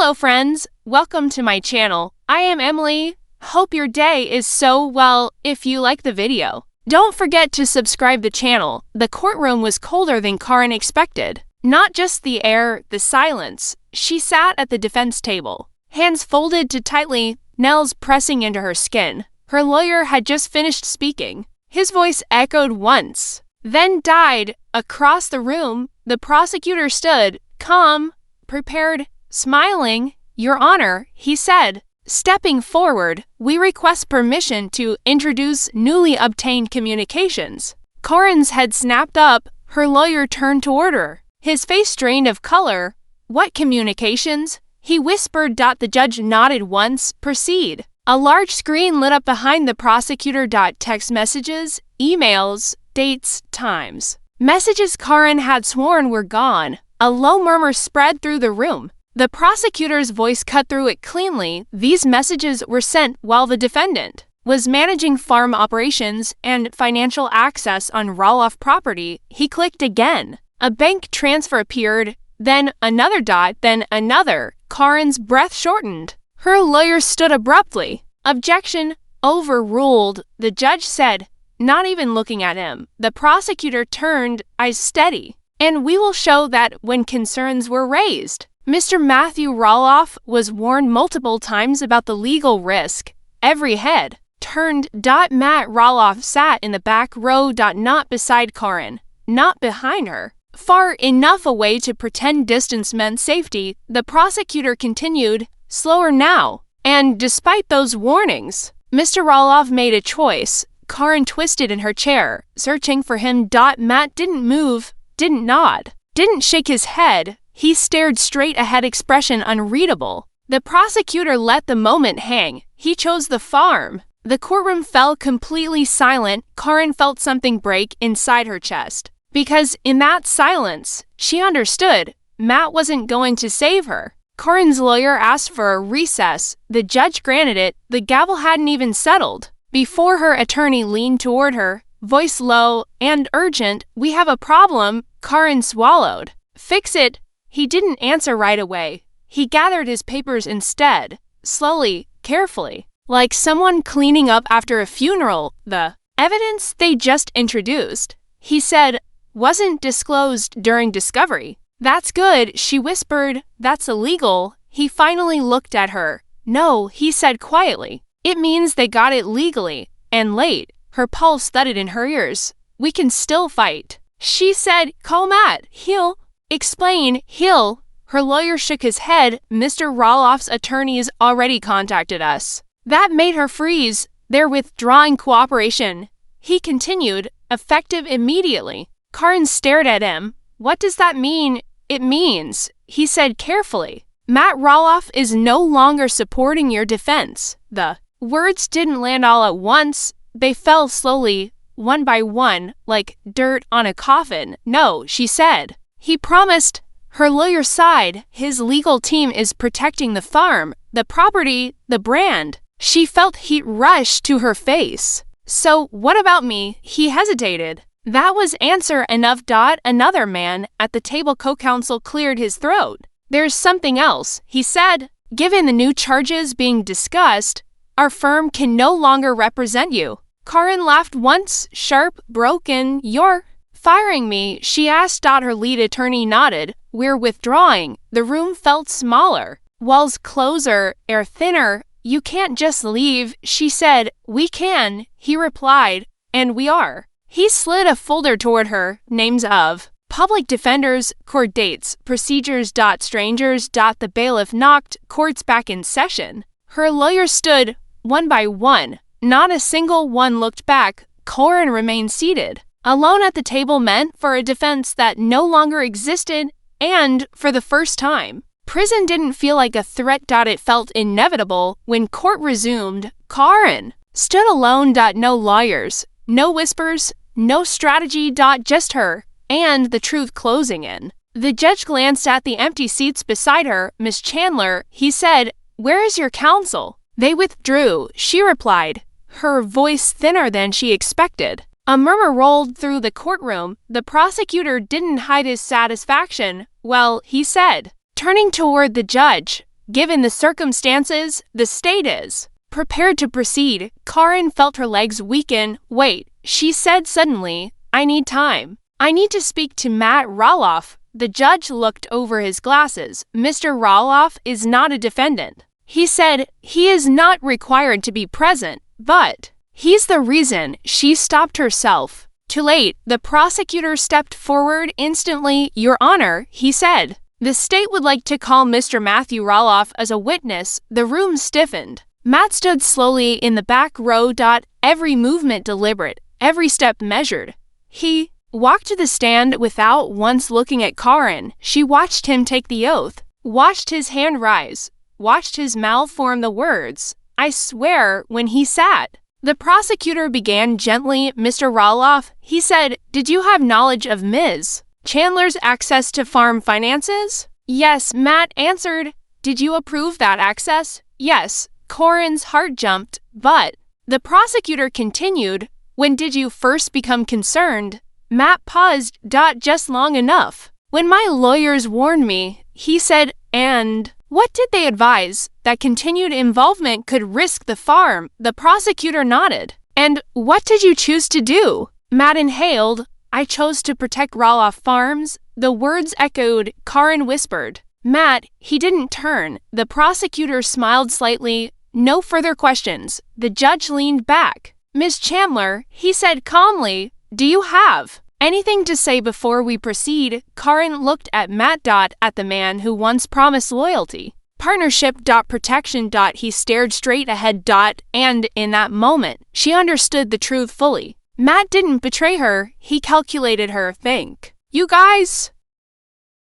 Hello friends, welcome to my channel. I am Emily. Hope your day is so well. If you like the video, don't forget to subscribe the channel. The courtroom was colder than Caryn expected. Not just the air, the silence. She sat at the defense table, hands folded too tightly, nails pressing into her skin. Her lawyer had just finished speaking. His voice echoed once, then died. Across the room, the prosecutor stood, calm, prepared, smiling. "Your Honor," he said. Stepping forward, "We request permission to introduce newly obtained communications." Caryn's head snapped up. Her lawyer turned toward her, his face drained of color. "What communications?" he whispered. The judge nodded once. "Proceed." A large screen lit up behind the prosecutor. Text messages, emails, dates, times. Messages Caryn had sworn were gone. A low murmur spread through the room. The prosecutor's voice cut through it cleanly. These messages were sent while the defendant was managing farm operations and financial access on Roloff property. He clicked again. A bank transfer appeared, then another dot, then another. Caryn's breath shortened. Her lawyer stood abruptly. "Objection overruled," the judge said, not even looking at him. The prosecutor turned, eyes steady. "And we will show that when concerns were raised." Mr. Matthew Roloff was warned multiple times about the legal risk. Every head turned. Matt Roloff sat in the back row. Not beside Caryn, not behind her, far enough away to pretend distance meant safety. The prosecutor continued, slower now. "And despite those warnings, Mr. Roloff made a choice." Caryn twisted in her chair, searching for him. Matt didn't move, didn't nod, didn't shake his head. He stared straight ahead, expression unreadable. The prosecutor let the moment hang. He chose the farm. The courtroom fell completely silent. Caryn felt something break inside her chest. Because in that silence, she understood Matt wasn't going to save her. Caryn's lawyer asked for a recess. The judge granted it. The gavel hadn't even settled before her attorney leaned toward her, voice low and urgent. "We have a problem." Caryn swallowed. "Fix it." He didn't answer right away. He gathered his papers instead, slowly, carefully, like someone cleaning up after a funeral. "The evidence they just introduced," he said, "wasn't disclosed during discovery." "That's good," she whispered. "That's illegal." He finally looked at her. "No," he said quietly. "It means they got it legally, and late." Her pulse thudded in her ears. "We can still fight." She said, "Call Matt. He'll explain." Her lawyer shook his head. "Mr. Roloff's attorneys already contacted us." That made her freeze. "They're withdrawing cooperation." He continued, "Effective immediately." Caryn stared at him. "What does that mean?" "It means," he said carefully, "Matt Roloff is no longer supporting your defense." The words didn't land all at once. They fell slowly, one by one, like dirt on a coffin. "No," she said. "He promised." Her lawyer sighed. "His legal team is protecting the farm, the property, the brand." She felt heat rush to her face. "So what about me?" He hesitated. That was answer enough. Another man at the table, co-counsel, cleared his throat. "There's something else," he said. "Given the new charges being discussed, our firm can no longer represent you." Caryn laughed once, sharp, broken. "You're firing me?" she asked. Her lead attorney nodded. "We're withdrawing." The room felt smaller, walls closer, air thinner. "You can't just leave," she said. "We can," he replied, "and we are." He slid a folder toward her. Names of public defenders, court dates, procedures. Strangers. The bailiff knocked. Court's back in session. Her lawyer stood, one by one. Not a single one looked back. Caryn remained seated. Alone at the table meant for a defense that no longer existed, and for the first time, prison didn't feel like a threat. It felt inevitable. When court resumed, Caryn stood alone. No lawyers, no whispers, no strategy. Just her and the truth closing in. The judge glanced at the empty seats beside her. "Miss Chandler," he said, "where is your counsel?" "They withdrew," she replied, her voice thinner than she expected. A murmur rolled through the courtroom. The prosecutor didn't hide his satisfaction. "Well," he said, turning toward the judge, Given the circumstances, the state is. Prepared to proceed, Caryn felt her legs weaken. Wait, she said suddenly, I need time. I need to speak to Matt Roloff. The judge looked over his glasses. Mr. Roloff is not a defendant. He said he is not required to be present, but he's the reason. She stopped herself. Too late. The prosecutor stepped forward instantly. Your Honor, he said. The state would like to call Mr. Matthew Roloff as a witness. The room stiffened. Matt stood slowly in the back row. Every movement deliberate, every step measured. He walked to the stand without once looking at Caryn. She watched him take the oath, watched his hand rise, watched his mouth form the words, I swear, when he sat. The prosecutor began gently. Mr. Roloff, he said, did you have knowledge of Ms. Chandler's access to farm finances? Yes, Matt answered. Did you approve that access? Yes. Caryn's heart jumped, but the prosecutor continued. When did you first become concerned? Matt paused. Just long enough. When my lawyers warned me, he said, and what did they advise? That continued involvement could risk the farm. The prosecutor nodded. And what did you choose to do? Matt inhaled. I chose to protect Roloff Farms. The words echoed. Caryn whispered. Matt, he didn't turn. The prosecutor smiled slightly. No further questions. The judge leaned back. Ms. Chandler, he said calmly, do you have anything to say before we proceed? Caryn looked at Matt. At the man who once promised loyalty, partnership. Protection. He stared straight ahead. And in that moment, she understood the truth fully. Matt didn't betray her. He calculated her. Think. You guys